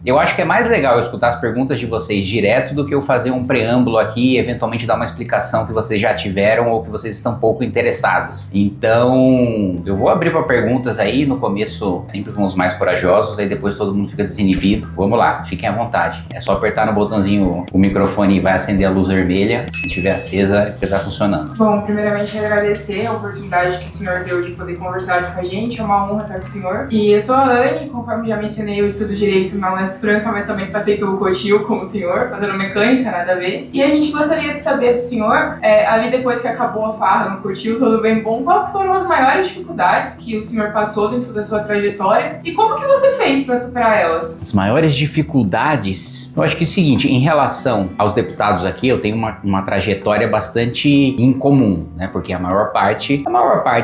Eu acho que é mais legal eu escutar as perguntas de vocês direto do que eu fazer um preâmbulo aqui e eventualmente dar uma explicação que vocês já tiveram ou que vocês estão pouco interessados. Então, eu vou abrir para perguntas aí, no começo sempre com os mais corajosos, aí depois todo mundo fica desinibido. Vamos lá, fiquem à vontade. É só apertar no botãozinho o microfone e vai acender a luz vermelha. Se estiver acesa, é porque tá funcionando. Bom, primeiramente agradecer a oportunidade que o senhor deu de poder conversar aqui com a gente. É uma honra estar com o senhor. E eu sou a Anne, conforme já mencionei, eu estudo Direito na Unesp Franca, mas também passei pelo Cotil como o senhor, fazendo mecânica, nada a ver. E a gente gostaria de saber do senhor, ali depois que acabou a farra no Cotil, tudo bem bom, qual que foram as maiores dificuldades que o senhor passou dentro da sua trajetória e como que você fez para superar elas? As maiores dificuldades, eu acho que é o seguinte, em relação aos deputados aqui, eu tenho uma trajetória bastante incomum, né? Porque a maior parte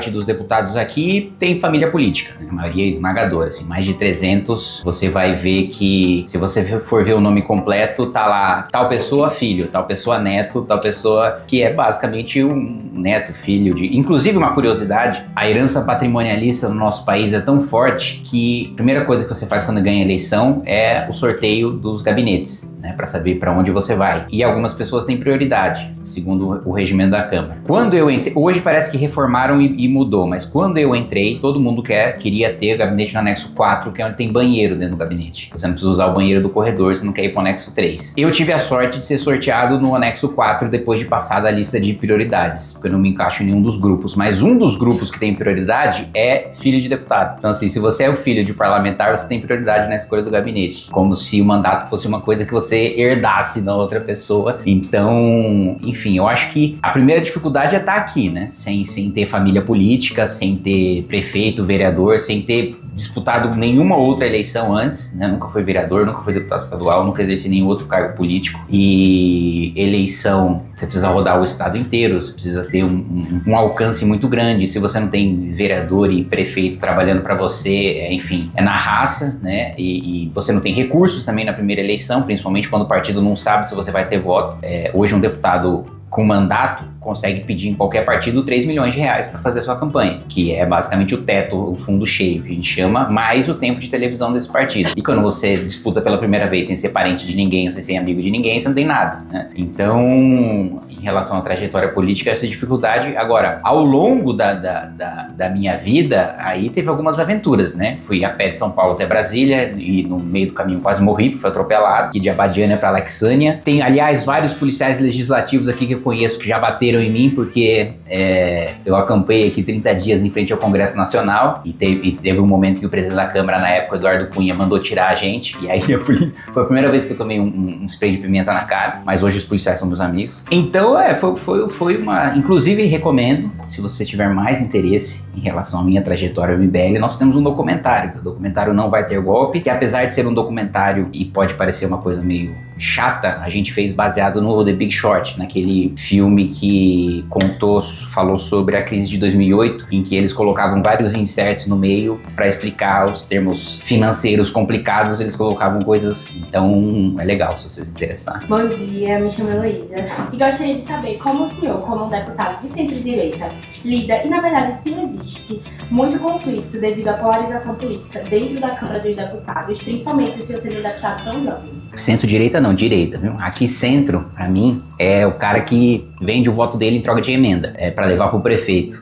dos deputados aqui tem família política, né? A maioria é esmagadora, assim, mais de 300, você vai ver que, se você for ver o nome completo, tá lá, tal pessoa filho, tal pessoa neto, tal pessoa que é basicamente um neto, filho de... Inclusive, uma curiosidade, a herança patrimonialista no nosso país é tão forte que a primeira coisa que você faz quando ganha a eleição é o sorteio dos gabinetes, né, para saber para onde você vai. E algumas pessoas têm prioridade, segundo o regimento da Câmara. Quando eu entrei, hoje parece que reformaram e mudou, mas quando eu entrei, todo mundo queria ter o gabinete no anexo 4, que é onde tem banheiro dentro do gabinete. Você não precisa usar o banheiro do corredor, você não quer ir pro anexo 3. Eu tive a sorte de ser sorteado no anexo 4 depois de passar da lista de prioridades, porque eu não me encaixo em nenhum dos grupos, mas um dos grupos que tem prioridade é filho de deputado. Então assim, se você é o filho de parlamentar, você tem prioridade na escolha do gabinete, como se o mandato fosse uma coisa que você herdasse da outra pessoa. Então, enfim, eu acho que a primeira dificuldade é estar aqui, né? Sem ter família política, sem ter prefeito, vereador, sem ter disputado nenhuma outra eleição antes, né? Nunca fui vereador, nunca fui deputado estadual, nunca exerci nenhum outro cargo político. E eleição, você precisa rodar o estado inteiro, você precisa ter um alcance muito grande. Se você não tem vereador e prefeito trabalhando para você, enfim, é na raça, né? E você não tem recursos também na primeira eleição, principalmente quando o partido não sabe se você vai ter voto. Hoje um deputado com mandato consegue pedir em qualquer partido 3 milhões de reais para fazer a sua campanha, que é basicamente o teto, o fundo cheio, que a gente chama, mais o tempo de televisão desse partido. E quando você disputa pela primeira vez sem ser parente de ninguém, sem ser amigo de ninguém, você não tem nada, né? Então, em relação à trajetória política, essa dificuldade. Agora, ao longo da minha vida, aí teve algumas aventuras, né? Fui a pé de São Paulo até Brasília e no meio do caminho quase morri, porque fui atropelado, aqui de Abadiânia para Alexânia. Tem, aliás, vários policiais legislativos aqui que eu conheço que já bateram em mim, porque eu acampei aqui 30 dias em frente ao Congresso Nacional e teve um momento que o presidente da Câmara, na época, Eduardo Cunha, mandou tirar a gente, e aí a polícia, foi a primeira vez que eu tomei um spray de pimenta na cara, mas hoje os policiais são meus amigos. Então, foi uma... Inclusive, recomendo, se você tiver mais interesse em relação à minha trajetória ao MBL, nós temos um documentário. O documentário Não Vai Ter Golpe, que apesar de ser um documentário e pode parecer uma coisa meio chata, a gente fez baseado no The Big Short, naquele filme que falou sobre a crise de 2008, em que eles colocavam vários inserts no meio para explicar os termos financeiros complicados, eles colocavam coisas, então é legal se vocês se interessarem. Bom dia, me chamo Heloísa e gostaria de saber como o senhor, como um deputado de centro-direita, lida, e na verdade se existe muito conflito devido à polarização política dentro da Câmara dos Deputados, principalmente o senhor sendo um deputado tão jovem. Centro-direita não, direita, viu? Aqui centro, pra mim, é o cara que vende o voto dele em troca de emenda, pra levar pro prefeito.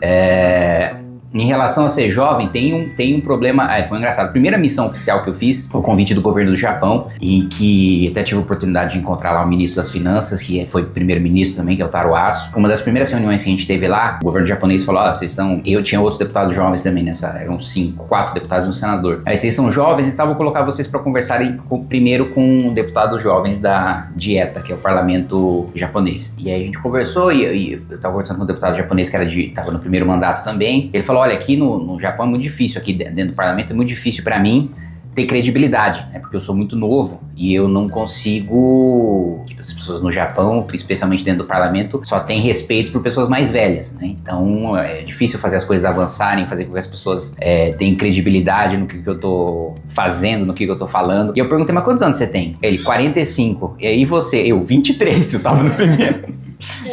Em relação a ser jovem, tem um problema. Foi engraçado. A primeira missão oficial que eu fiz, o convite do governo do Japão, e que até tive a oportunidade de encontrar lá o ministro das Finanças, que foi primeiro-ministro também, que é o Taro Aso. Uma das primeiras reuniões que a gente teve lá, o governo japonês falou: vocês são... Eu tinha outros deputados jovens também eram 4 deputados e um senador. Aí vocês são jovens, então eu vou colocar vocês para conversarem primeiro com deputados jovens da Dieta, que é o parlamento japonês. E aí a gente conversou e eu tava conversando com um deputado japonês que tava no primeiro mandato também. Ele falou: olha, aqui no Japão é muito difícil, aqui dentro do parlamento é muito difícil para mim ter credibilidade, né? Porque eu sou muito novo e eu não consigo... As pessoas no Japão, especialmente dentro do parlamento, só têm respeito por pessoas mais velhas, né? Então é difícil fazer as coisas avançarem, fazer com que as pessoas tenham credibilidade no que eu tô fazendo, no que eu tô falando. E eu perguntei: mas quantos anos você tem? Ele: 45. E aí você? Eu: 23, eu tava no primeiro.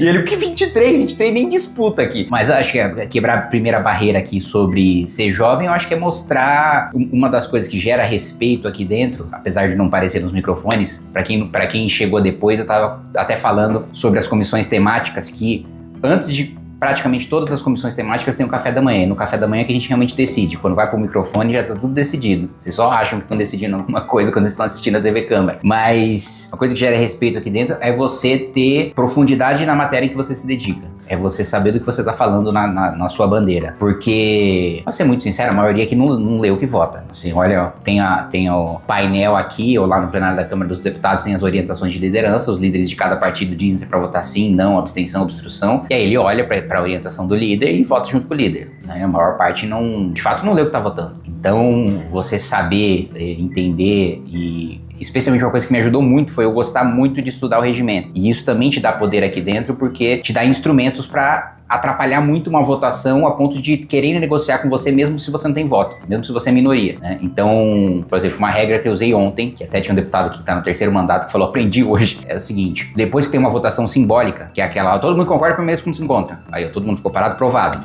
E ele, o que 23? 23 nem disputa aqui. Mas eu acho que quebrar a primeira barreira aqui sobre ser jovem, eu acho que é mostrar uma das coisas que gera respeito aqui dentro, apesar de não parecer nos microfones, pra quem chegou depois, eu tava até falando sobre as comissões temáticas que antes de praticamente todas as comissões temáticas têm um café da manhã. E no café da manhã é que a gente realmente decide. Quando vai pro microfone já tá tudo decidido. Vocês só acham que estão decidindo alguma coisa quando vocês estão assistindo a TV Câmara. Mas uma coisa que gera respeito aqui dentro é você ter profundidade na matéria em que você se dedica. É você saber do que você tá falando na sua bandeira. Porque, pra ser muito sincero, a maioria aqui não lê o que vota. Assim, olha, tem o painel aqui, ou lá no plenário da Câmara dos Deputados, tem as orientações de liderança. Os líderes de cada partido dizem pra votar sim, não, abstenção, obstrução. E aí ele olha pra orientação do líder e vota junto com o líder, né? A maior parte de fato não lê o que tá votando. Então, você saber, entender e especialmente uma coisa que me ajudou muito foi eu gostar muito de estudar o regimento. E isso também te dá poder aqui dentro porque te dá instrumentos para atrapalhar muito uma votação a ponto de querer negociar com você mesmo se você não tem voto, mesmo se você é minoria, né? Então, por exemplo, uma regra que eu usei ontem, que até tinha um deputado que tá no 3º mandato que falou, aprendi hoje, é o seguinte: depois que tem uma votação simbólica, que é aquela, todo mundo concorda para mesmo como se encontra, aí todo mundo ficou parado, provado.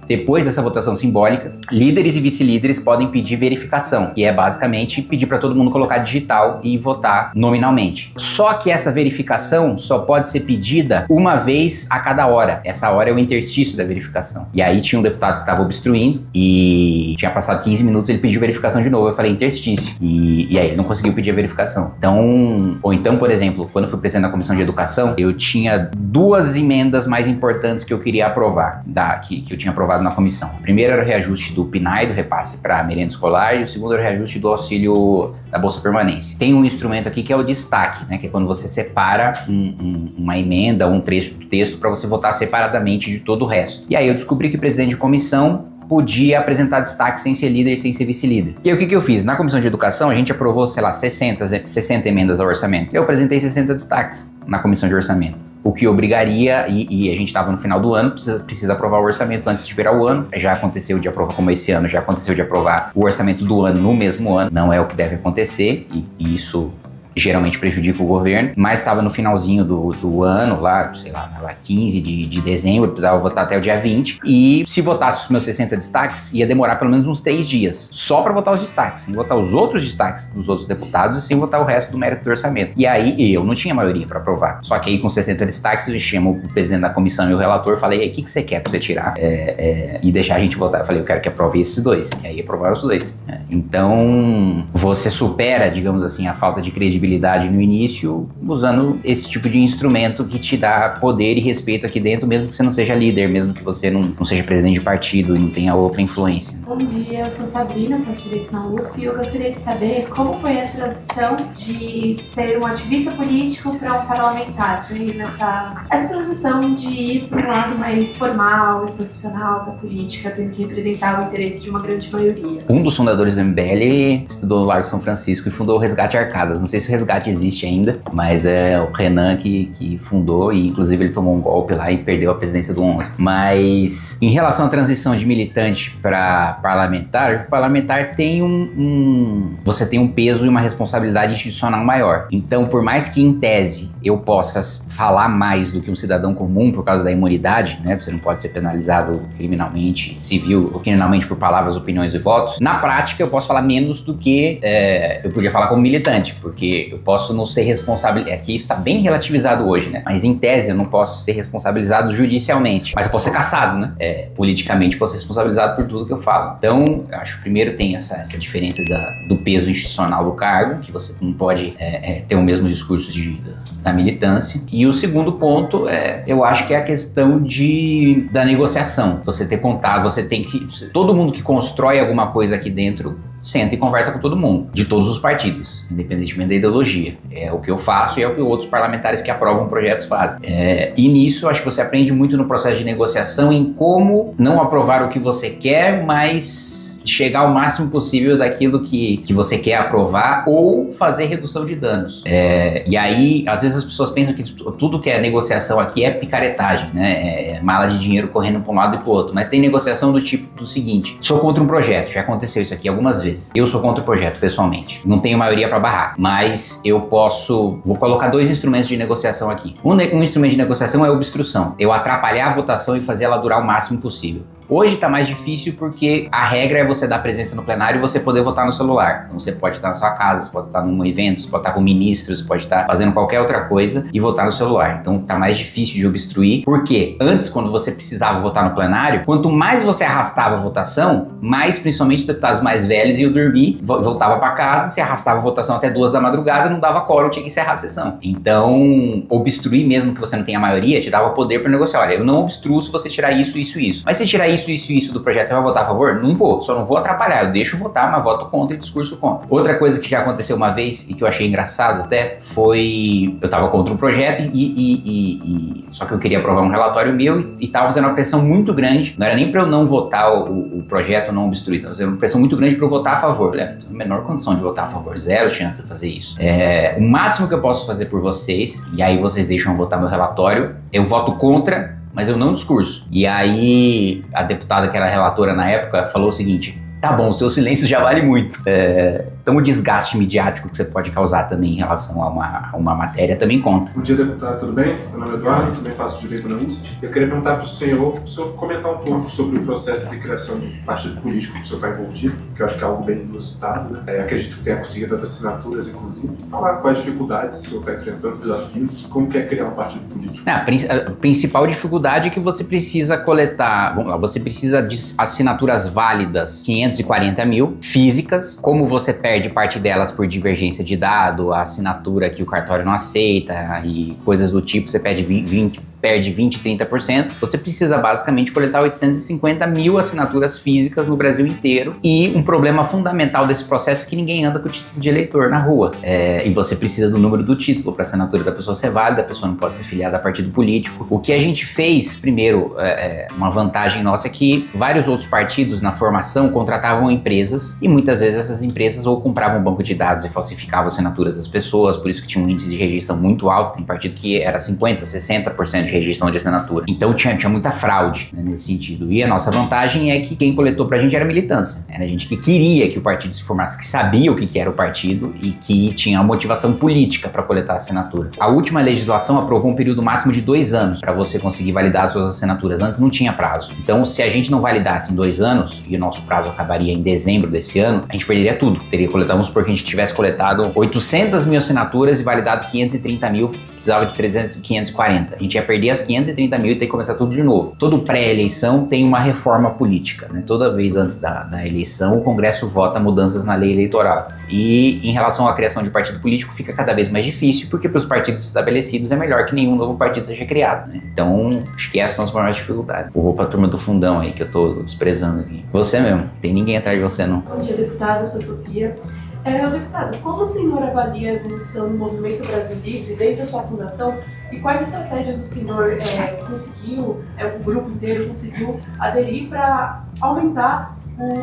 Depois dessa votação simbólica, líderes e vice-líderes podem pedir verificação, que é basicamente pedir para todo mundo colocar digital e votar nominalmente. Só que essa verificação só pode ser pedida uma vez a cada hora. Essa hora é o interstício da verificação. E aí tinha um deputado que estava obstruindo e tinha passado 15 minutos, ele pediu verificação de novo. Eu falei interstício. E aí ele não conseguiu pedir a verificação. Então, por exemplo, quando eu fui presidente da Comissão de Educação, eu tinha 2 emendas mais importantes que eu queria aprovar, que eu tinha aprovado na comissão. O primeiro era o reajuste do PNAE, do repasse para merenda escolar, e o segundo era o reajuste do auxílio da Bolsa Permanência. Tem um instrumento aqui que é o destaque, né, que é quando você separa uma emenda, um trecho do texto para você votar separadamente de todo o resto. E aí eu descobri que o presidente de comissão podia apresentar destaque sem ser líder e sem ser vice-líder. E aí o que eu fiz? Na Comissão de Educação a gente aprovou, sei lá, 60 emendas ao orçamento. Eu apresentei 60 destaques na Comissão de Orçamento. O que obrigaria, e a gente estava no final do ano, precisa aprovar o orçamento antes de virar o ano. Já aconteceu de aprovar, como esse ano, já aconteceu de aprovar o orçamento do ano no mesmo ano. Não é o que deve acontecer, e isso geralmente prejudica o governo, mas estava no finalzinho do ano, lá, sei lá, 15 de dezembro, precisava votar até o dia 20, e se votasse os meus 60 destaques, ia demorar pelo menos uns 3 dias, só para votar os destaques, sem votar os outros destaques dos outros deputados e sem votar o resto do mérito do orçamento. E aí eu não tinha maioria para aprovar. Só que aí com 60 destaques eu chamo o presidente da comissão e o relator, falei, o que você quer pra você tirar e deixar a gente votar? Eu falei, eu quero que aprove esses 2. E aí aprovaram os 2. Então, você supera, digamos assim, a falta de credibilidade no início, usando esse tipo de instrumento que te dá poder e respeito aqui dentro, mesmo que você não seja líder, mesmo que você não seja presidente de partido e não tenha outra influência. Bom dia, eu sou Sabrina, faço Direito na USP e eu gostaria de saber como foi a transição de ser um ativista político para um parlamentar, essa transição de ir para um lado mais formal e profissional da política, tendo que representar o interesse de uma grande maioria. Um dos fundadores do MBL estudou no Largo São Francisco e fundou o Resgate Arcadas. Não sei se o Resgate existe ainda, mas é o Renan que fundou e inclusive ele tomou um golpe lá e perdeu a presidência do 11. Mas em relação à transição de militante para parlamentar, o parlamentar tem você tem um peso e uma responsabilidade institucional maior. Então, por mais que em tese eu possa falar mais do que um cidadão comum por causa da imunidade, né? Você não pode ser penalizado criminalmente, civil ou criminalmente por palavras, opiniões e votos. Na prática, eu posso falar menos do que eu podia falar como militante, porque eu posso não ser responsável. Aqui isso está bem relativizado hoje, né? Mas em tese eu não posso ser responsabilizado judicialmente. Mas eu posso ser cassado, né? Politicamente eu posso ser responsabilizado por tudo que eu falo. Então, eu acho que primeiro tem essa diferença do peso institucional do cargo, que você não pode ter o mesmo discurso da militância. E o segundo ponto eu acho que é a questão da negociação. Você ter contato, você tem que... Todo mundo que constrói alguma coisa aqui dentro senta e conversa com todo mundo, de todos os partidos, independentemente da ideologia. É o que eu faço e é o que outros parlamentares que aprovam projetos fazem. E nisso, eu acho que você aprende muito no processo de negociação em como não aprovar o que você quer, mas chegar ao máximo possível daquilo que você quer aprovar ou fazer redução de danos. E aí, às vezes as pessoas pensam que tudo que é negociação aqui é picaretagem, né? É mala de dinheiro correndo para um lado e para o outro. Mas tem negociação do tipo do seguinte: sou contra um projeto, já aconteceu isso aqui algumas vezes. Eu sou contra o projeto, pessoalmente. Não tenho maioria para barrar, mas eu vou colocar 2 instrumentos de negociação aqui. Um instrumento de negociação é a obstrução. Eu atrapalhar a votação e fazer ela durar o máximo possível. Hoje está mais difícil porque a regra é você dar presença no plenário e você poder votar no celular. Então você pode estar na sua casa, você pode estar num evento, você pode estar com ministros, você pode estar fazendo qualquer outra coisa e votar no celular. Então está mais difícil de obstruir, porque antes, quando você precisava votar no plenário, quanto mais você arrastava a votação, mais, principalmente os deputados mais velhos, iam dormir, voltava para casa, se arrastava a votação até 2 da madrugada, não dava quórum, tinha que encerrar a sessão. Então, obstruir, mesmo que você não tenha maioria, te dava poder para negociar. Olha, eu não obstruo se você tirar isso, isso, isso. Mas se tirar isso do projeto, você vai votar a favor? Não vou, só não vou atrapalhar, eu deixo votar, mas voto contra e discurso contra. Outra coisa que já aconteceu uma vez e que eu achei engraçado até, foi, eu tava contra um projeto só que eu queria aprovar um relatório meu e tava fazendo uma pressão muito grande, não era nem pra eu não votar o projeto, não obstruir, tava fazendo uma pressão muito grande pra eu votar a favor. Eu tenho a menor condição de votar a favor, 0 chance de fazer isso. O máximo que eu posso fazer por vocês, e aí vocês deixam eu votar meu relatório, eu voto contra, mas eu não discurso. E aí, a deputada que era relatora na época falou o seguinte: tá bom, o seu silêncio já vale muito. Então o desgaste midiático que você pode causar também em relação a uma matéria também conta. Bom dia, deputado, tudo bem? Meu nome é Eduardo, também faço direito na USP. Eu queria perguntar para o senhor comentar um pouco sobre o processo de criação de partido político que o senhor está envolvido, que eu acho que é algo bem inusitado, né? Acredito que tenha conseguido as assinaturas, inclusive. Falar quais dificuldades o senhor está enfrentando, os desafios, e como quer criar um partido político. A principal dificuldade é que você precisa coletar, vamos lá, você precisa de assinaturas válidas, 540 mil, físicas. Como você perde parte delas por divergência de dado, a assinatura que o cartório não aceita e coisas do tipo, você perde 20, 30%, você precisa basicamente coletar 850 mil assinaturas físicas no Brasil inteiro. E um problema fundamental desse processo é que ninguém anda com o título de eleitor na rua. E você precisa do número do título para a assinatura da pessoa ser válida, a pessoa não pode ser filiada a partido político. O que a gente fez, primeiro, uma vantagem nossa é que vários outros partidos na formação contratavam empresas e muitas vezes essas empresas ou compravam um banco de dados e falsificavam assinaturas das pessoas, por isso que tinha um índice de rejeição muito alto. Tem partido que era 50%, 60% de rejeição de assinatura. Então tinha muita fraude, né, nesse sentido. E a nossa vantagem é que quem coletou pra gente era militância. Era gente que queria que o partido se formasse, que sabia o que era o partido e que tinha uma motivação política para coletar assinatura. A última legislação aprovou um período máximo de 2 anos para você conseguir validar as suas assinaturas. Antes não tinha prazo. Então, se a gente não validasse em 2 anos, e o nosso prazo acabaria em dezembro desse ano, a gente perderia tudo. Teria coletado, vamos supor que a gente tivesse coletado 800 mil assinaturas e validado 530 mil, precisava de 540. A gente ia perder as 530 mil e ter que começar tudo de novo. Todo pré-eleição tem uma reforma política, né? Toda vez antes da eleição, o Congresso vota mudanças na lei eleitoral. E em relação à criação de partido político, fica cada vez mais difícil, porque para os partidos estabelecidos é melhor que nenhum novo partido seja criado, né? Então, acho que essas são as maiores dificuldades. Eu vou pra turma do fundão aí, que eu tô desprezando aqui. Você mesmo, tem ninguém atrás de você, não. Bom dia, deputado, eu sou Sofia. Deputado, como o senhor avalia a evolução do Movimento Brasil Livre desde a sua fundação e quais estratégias o senhor conseguiu, o grupo inteiro conseguiu aderir para aumentar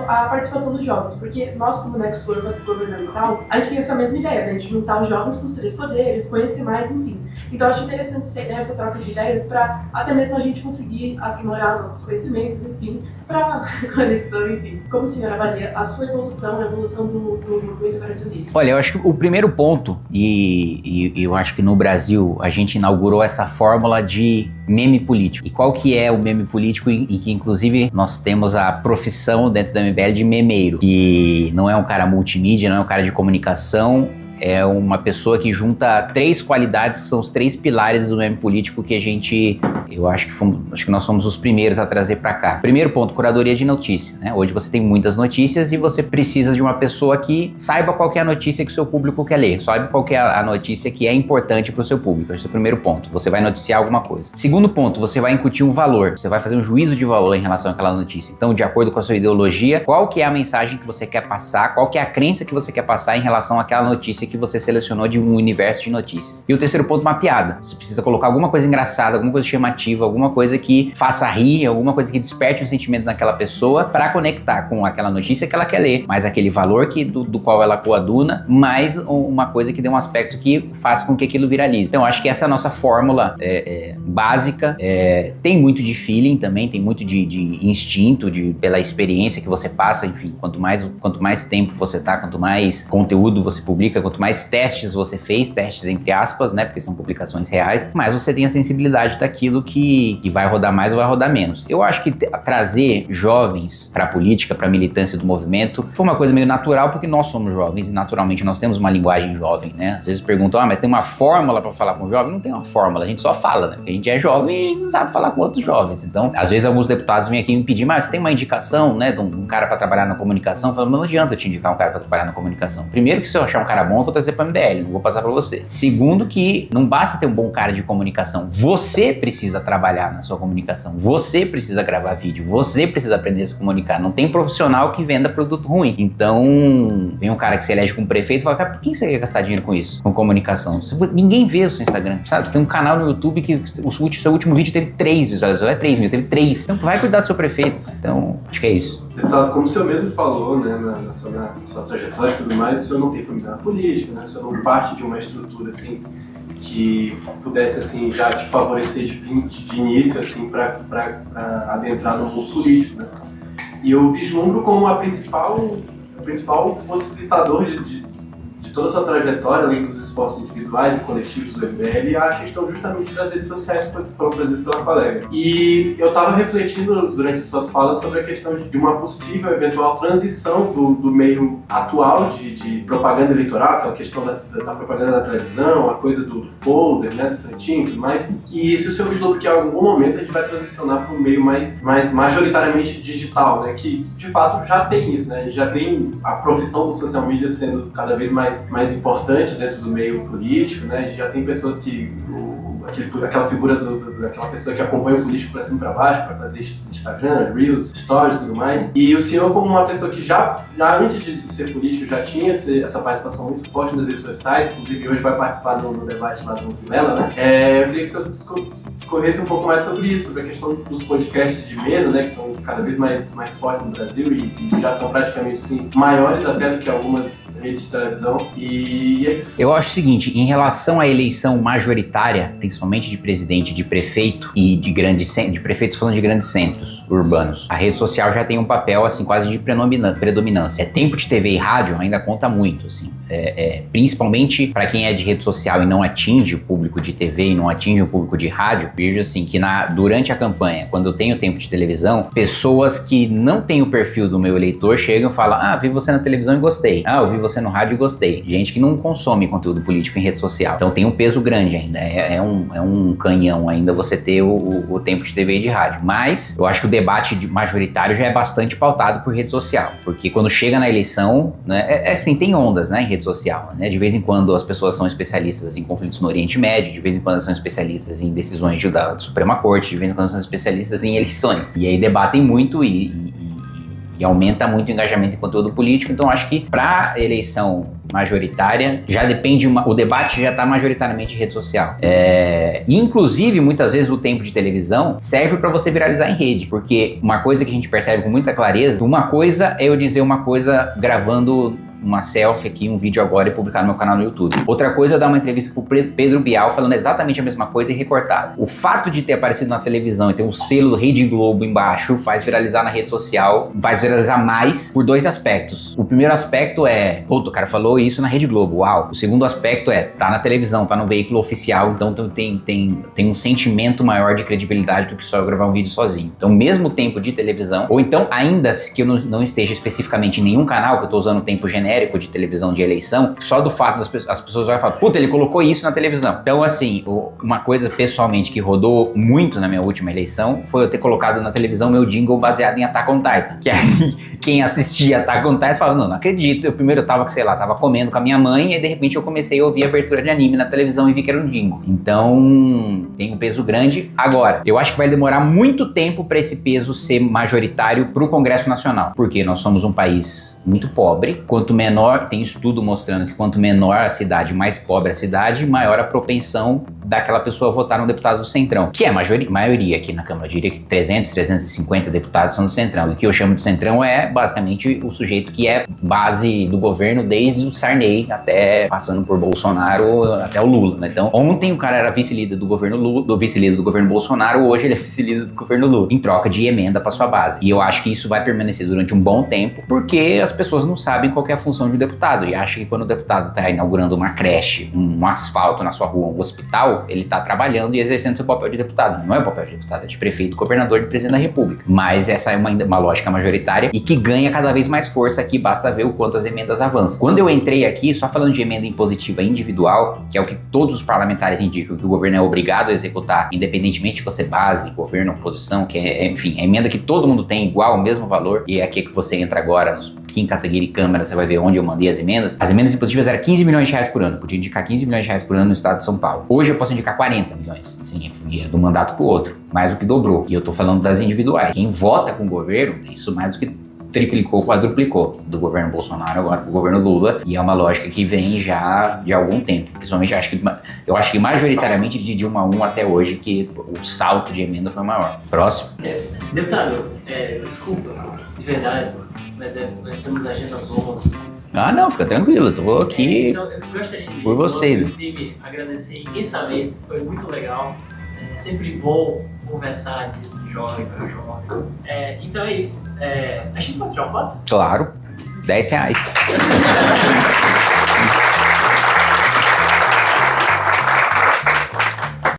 a participação dos jovens? Porque nós, como nexo governamental, a gente tem essa mesma ideia, né, de juntar os jovens com os 3 poderes, conhecer mais, enfim. Então, eu acho interessante essa troca de ideias para até mesmo a gente conseguir aprimorar nossos conhecimentos, enfim, para conexão, enfim. Como o senhor avalia a sua evolução, a evolução do Movimento Brasil Livre? Olha, eu acho que o primeiro ponto, e eu acho que no Brasil a gente inaugurou essa fórmula de meme político. E qual que é o meme político? E que inclusive nós temos a profissão dentro da MBL de memeiro, que não é um cara multimídia, não é um cara de comunicação, é uma pessoa que junta 3 qualidades que são os 3 pilares do meme político que eu acho que nós fomos os primeiros a trazer para cá. Primeiro ponto, curadoria de notícia, né? Hoje você tem muitas notícias e você precisa de uma pessoa que saiba qual que é a notícia que o seu público quer ler, sabe qual que é a notícia que é importante para o seu público. Esse é o primeiro ponto, você vai noticiar alguma coisa. Segundo ponto, você vai incutir um valor, você vai fazer um juízo de valor em relação àquela notícia. Então, de acordo com a sua ideologia, qual que é a mensagem que você quer passar, qual que é a crença que você quer passar em relação àquela notícia que você selecionou de um universo de notícias. E o terceiro ponto, uma piada. Você precisa colocar alguma coisa engraçada, alguma coisa chamativa informativa, alguma coisa que faça rir, alguma coisa que desperte um sentimento naquela pessoa para conectar com aquela notícia que ela quer ler, mais aquele valor do qual ela coaduna, mais uma coisa que dê um aspecto que faça com que aquilo viralize. Então, acho que essa é a nossa fórmula básica. Tem muito de feeling também, tem muito de instinto, pela experiência que você passa, enfim, quanto mais tempo você tá, quanto mais conteúdo você publica, quanto mais testes você fez, testes entre aspas, né, porque são publicações reais, mais você tem a sensibilidade daquilo que vai rodar mais ou vai rodar menos. Eu acho que trazer jovens pra política, pra militância do movimento, foi uma coisa meio natural, porque nós somos jovens e naturalmente nós temos uma linguagem jovem, né? Às vezes perguntam, mas tem uma fórmula pra falar com o jovem? Não tem uma fórmula, a gente só fala, né? Porque a gente é jovem e sabe falar com outros jovens. Então, às vezes alguns deputados vêm aqui me pedir, mas você tem uma indicação, né, de um cara pra trabalhar na comunicação? Eu falo, não adianta eu te indicar um cara pra trabalhar na comunicação. Primeiro que se eu achar um cara bom, eu vou trazer pra MBL, não vou passar pra você. Segundo que não basta ter um bom cara de comunicação, você precisa trabalhar na sua comunicação, você precisa gravar vídeo, você precisa aprender a se comunicar. Não tem profissional que venda produto ruim. Então, vem um cara que se elege como prefeito e fala, cara, por que você quer gastar dinheiro com isso? Com comunicação? Ninguém vê o seu Instagram, sabe? Você tem um canal no YouTube que o seu último vídeo teve 3 visualizações, 3 mil, teve 3. Então, vai cuidar do seu prefeito. Então, acho que é isso. Deputado, como o senhor mesmo falou, né, na sua trajetória e tudo mais, o senhor não tem família na política, né, o senhor não parte de uma estrutura, assim, que pudesse, assim, já te favorecer de início, assim, para adentrar no mundo político, né. E eu vislumbro como o principal possibilitador de toda a sua trajetória, além dos esforços individuais e coletivos do MBL, a questão justamente das redes sociais que foram trazidas pela colega. E eu estava refletindo durante as suas falas sobre a questão de uma possível, eventual transição do meio atual de propaganda eleitoral, aquela questão da propaganda da televisão, a coisa do folder, né, do santinho e tudo mais. E se o senhor vislumbre que em algum momento a gente vai transicionar para um meio mais majoritariamente digital, né, que de fato já tem isso, né, a gente já tem a profissão do social media sendo cada vez mais importante dentro do meio político, né? A gente já tem pessoas que aquela figura daquela pessoa que acompanha o político para cima e para baixo, para fazer Instagram, Reels, Stories e tudo mais. E o senhor, como uma pessoa que já antes de ser político, já tinha essa participação muito forte nas redes sociais, inclusive hoje vai participar no debate lá do Vilela, né? Eu queria que o senhor discorresse um pouco mais sobre isso, sobre a questão dos podcasts de mesa, né? Que estão cada vez mais fortes no Brasil e já são praticamente, assim, maiores até do que algumas redes de televisão. E é isso. Eu acho o seguinte, em relação à eleição majoritária, principalmente de presidente, de prefeito e de prefeitos falando de grandes centros urbanos, a rede social já tem um papel, assim, quase de predominância. Tempo de TV e rádio ainda conta muito, assim. Principalmente para quem é de rede social e não atinge o público de TV e não atinge o público de rádio, vejo assim que durante a campanha, quando eu tenho tempo de televisão, pessoas que não têm o perfil do meu eleitor chegam e falam, vi você na televisão e gostei, eu vi você no rádio e gostei. Gente que não consome conteúdo político em rede social, então tem um peso grande ainda, é um canhão ainda você ter o tempo de TV e de rádio, mas eu acho que o debate majoritário já é bastante pautado por rede social, porque quando chega na eleição, né, assim, tem ondas, né, em rede social, né, de vez em quando as pessoas são especialistas em conflitos no Oriente Médio, de vez em quando são especialistas em decisões da Suprema Corte, de vez em quando são especialistas em eleições, e aí debatem muito e aumenta muito o engajamento em conteúdo político, então acho que para eleição majoritária já depende, o debate já está majoritariamente em rede social. Inclusive, muitas vezes o tempo de televisão serve para você viralizar em rede, porque uma coisa que a gente percebe com muita clareza, uma coisa é eu dizer uma coisa gravando uma selfie aqui, um vídeo agora e publicar no meu canal no YouTube. Outra coisa é eu dar uma entrevista pro Pedro Bial falando exatamente a mesma coisa e recortar. O fato de ter aparecido na televisão e ter um selo do Rede Globo embaixo faz viralizar na rede social, faz viralizar mais por 2 aspectos. O primeiro aspecto é, o cara falou isso na Rede Globo, uau. O segundo aspecto é, tá na televisão, tá no veículo oficial, então tem um sentimento maior de credibilidade do que só eu gravar um vídeo sozinho. Então, mesmo tempo de televisão, ou então ainda que eu não esteja especificamente em nenhum canal, que eu tô usando tempo genérico de televisão de eleição, só do fato as pessoas vão falar, puta, ele colocou isso na televisão. Então, assim, uma coisa pessoalmente que rodou muito na minha última eleição foi eu ter colocado na televisão meu jingle baseado em Attack on Titan. Que aí, quem assistia Attack on Titan fala, não acredito. Eu tava comendo com a minha mãe e aí, de repente, eu comecei a ouvir a abertura de anime na televisão e vi que era um jingle. Então, tem um peso grande. Agora, eu acho que vai demorar muito tempo para esse peso ser majoritário pro Congresso Nacional, porque nós somos um país muito pobre. Quanto menor, tem estudo mostrando que quanto menor a cidade, mais pobre a cidade, maior a propensão daquela pessoa votar no deputado do Centrão, que é a maioria aqui na Câmara. Eu diria que 350 deputados são do Centrão. E o que eu chamo de Centrão é basicamente o sujeito que é base do governo desde o Sarney até passando por Bolsonaro até o Lula, né? Então, ontem o cara era vice-líder do governo Lula, vice-líder do governo Bolsonaro, hoje ele é vice-líder do governo Lula, em troca de emenda para sua base. E eu acho que isso vai permanecer durante um bom tempo, porque as pessoas não sabem qual que é a função de um deputado e acham que quando o deputado está inaugurando uma creche, um asfalto na sua rua, um hospital, ele está trabalhando e exercendo seu papel de deputado. Não é o papel de deputado, é de prefeito, governador e presidente da República. Mas essa é uma lógica majoritária e que ganha cada vez mais força aqui, basta ver o quanto as emendas avançam. Quando eu entrei aqui, só falando de emenda impositiva individual, que é o que todos os parlamentares indicam que o governo é obrigado a executar, independentemente de você base, governo, oposição, que é, enfim, é emenda que todo mundo tem igual, o mesmo valor, e é aqui que você entra agora, aqui em categoria e Câmara, você vai ver onde eu mandei as emendas. As emendas impositivas eram 15 milhões de reais por ano, podia indicar 15 milhões de reais por ano no estado de São Paulo. Hoje eu posso indicar 40 milhões, sim, é do mandato pro outro, mais do que dobrou. E eu tô falando das individuais. Quem vota com o governo, isso mais do que triplicou, quadruplicou do governo Bolsonaro agora pro governo Lula, e é uma lógica que vem já de algum tempo. Principalmente, eu acho que majoritariamente de 1 a 1 até hoje, que o salto de emenda foi maior. Próximo. Deputado, desculpa, de verdade, mas nós estamos agindo às 11. Ah, não, fica tranquilo, eu tô aqui Então, eu gostaria de, por vocês. inclusive, agradecer imensamente, foi muito legal. É sempre bom conversar de jovem para jovem. Então é isso. A gente pode tirar uma foto? Claro, R$10.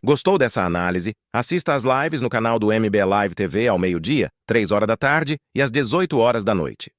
Gostou dessa análise? Assista às lives no canal do MBL Live TV ao meio-dia, 3 horas da tarde e às 18 horas da noite.